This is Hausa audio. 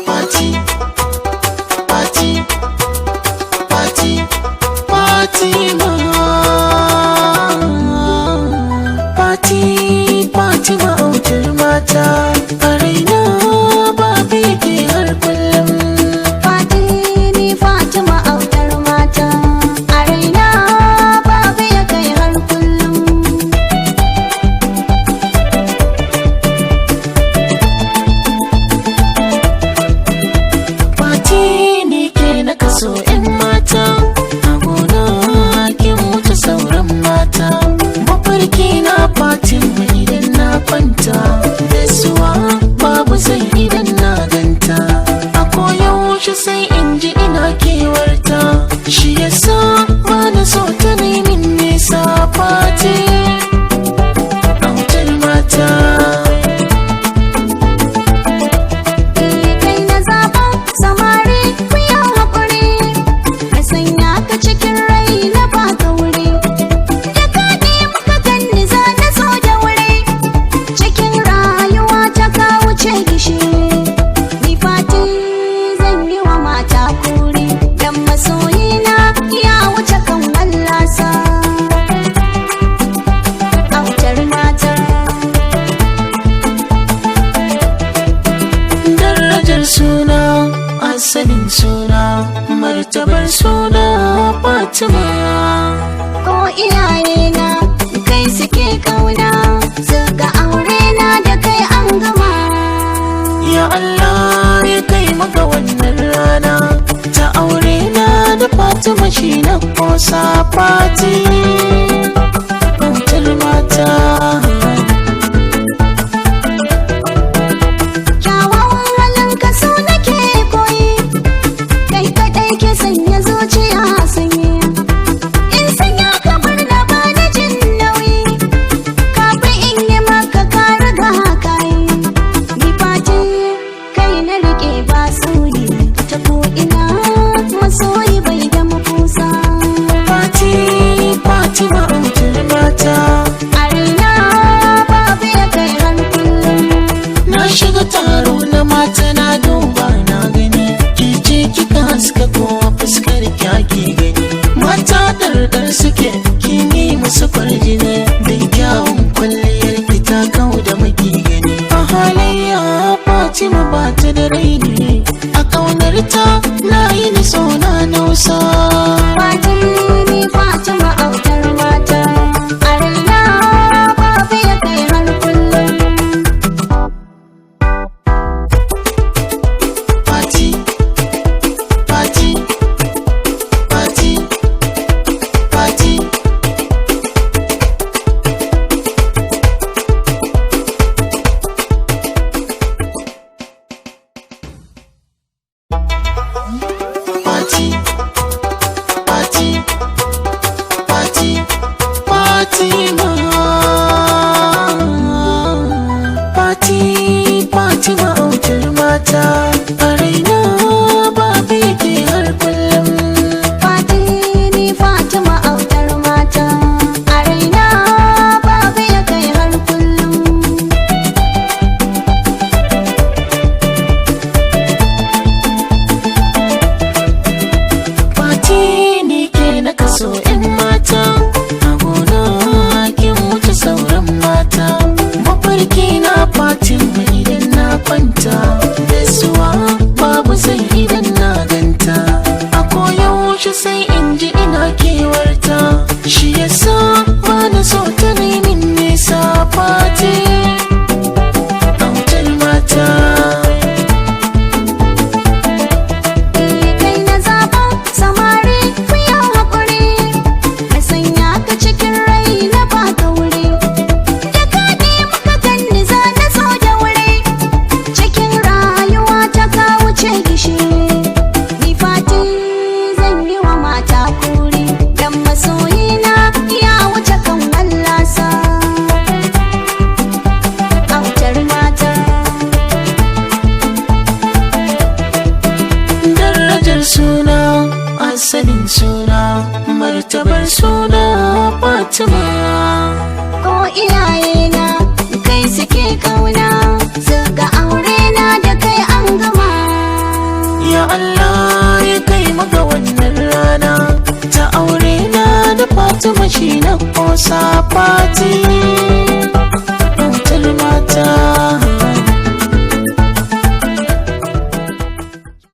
Party, party, party, party, party, party ma'autar mata a raina ba bege har kullum. Party ni Fatima autar mata a raina ba bege har kullum. Party ni ke na kaso 'yan mata a gona kin wuce sauran mata. Mafarki na party mai idan na kwanta, gaisuwa babu sai idan na ganta. A koyaushe sai in ji ina kewarta, shi yasa ba na so ta nemin nisa. Party autar mata. Kai na zaba samari ku yi haƙuri, na sanya ka cikin rai na baka wuri. Da kaɗi muka ganni za na so da wuri, cikin rayuwa ta ka wuce gishiri. Ni Fati zan yi wa mata kuri, dan masoyina ya wuce kan wallasa. Autar mata. Darajar suna, asalin suna, martabar suna Fatima. Ko iyayena kai suke kauna, suka aure na da kai an gama. Ya Allah ya kai maka wannan rana ta aure na da Fatima, shi na kosa. Fati autar mata. Kyawawan halin ka so nake koyi, kai kaɗai ke sanya zuciya sanyi. In sanya ka murna ba na jin nauyi, kafin in yi maka ka riga ka yi. Ni Fati kai na riƙe ba sauyi, ta ko ina masoyi bai da makusa. Fati Fatima autar mata. A raina babu ya kai har kullum. Na shiga taro na mata na duba na gani, kice kika haska kowa fuskar kyaki gani. Mata ɗarɗar suke kin yi musu kwarjini, da kyawun kwalliyar ki ta kau da maki gani. A halayya Fatima ba ta da raini, a ƙaunar ta na yi ni so na nausa. Fati ni Fatima autar mata, a raina babu ya kai har kullum. Fati, Fati, Fati, Fati. Party, party, party, party, party, party ma'autar mata a raina ba bege har kullum. Fati ni Fatima autar mata, a raina babu ya kai har kullum. Party ni ke na kaso 'yan mata a gona kin wuce sauran mata. Mafarki na Party mai idan na kwanta, gaisuwa babu sai idan na ganta. A koyaushe sai in ji ina kewarta, shi yasa ba na so ta nemin nisa. Party autar mata. Kai na zaba samari ku yi haƙuri, na sanya ka cikin rai na baka wuri. Da kaɗi muka ganni za na so da wuri, cikin rayuwa ta ka wuce gishiri. Ni Fati zan yi wa mata kuri, dan masoyina ya wuce kan wallasa. Autar mata. Darajar suna, asalin suna, martabar suna Fatima. Ko iyayena kai suke kauna, suka aure na da mashi na kosa fati, matar mata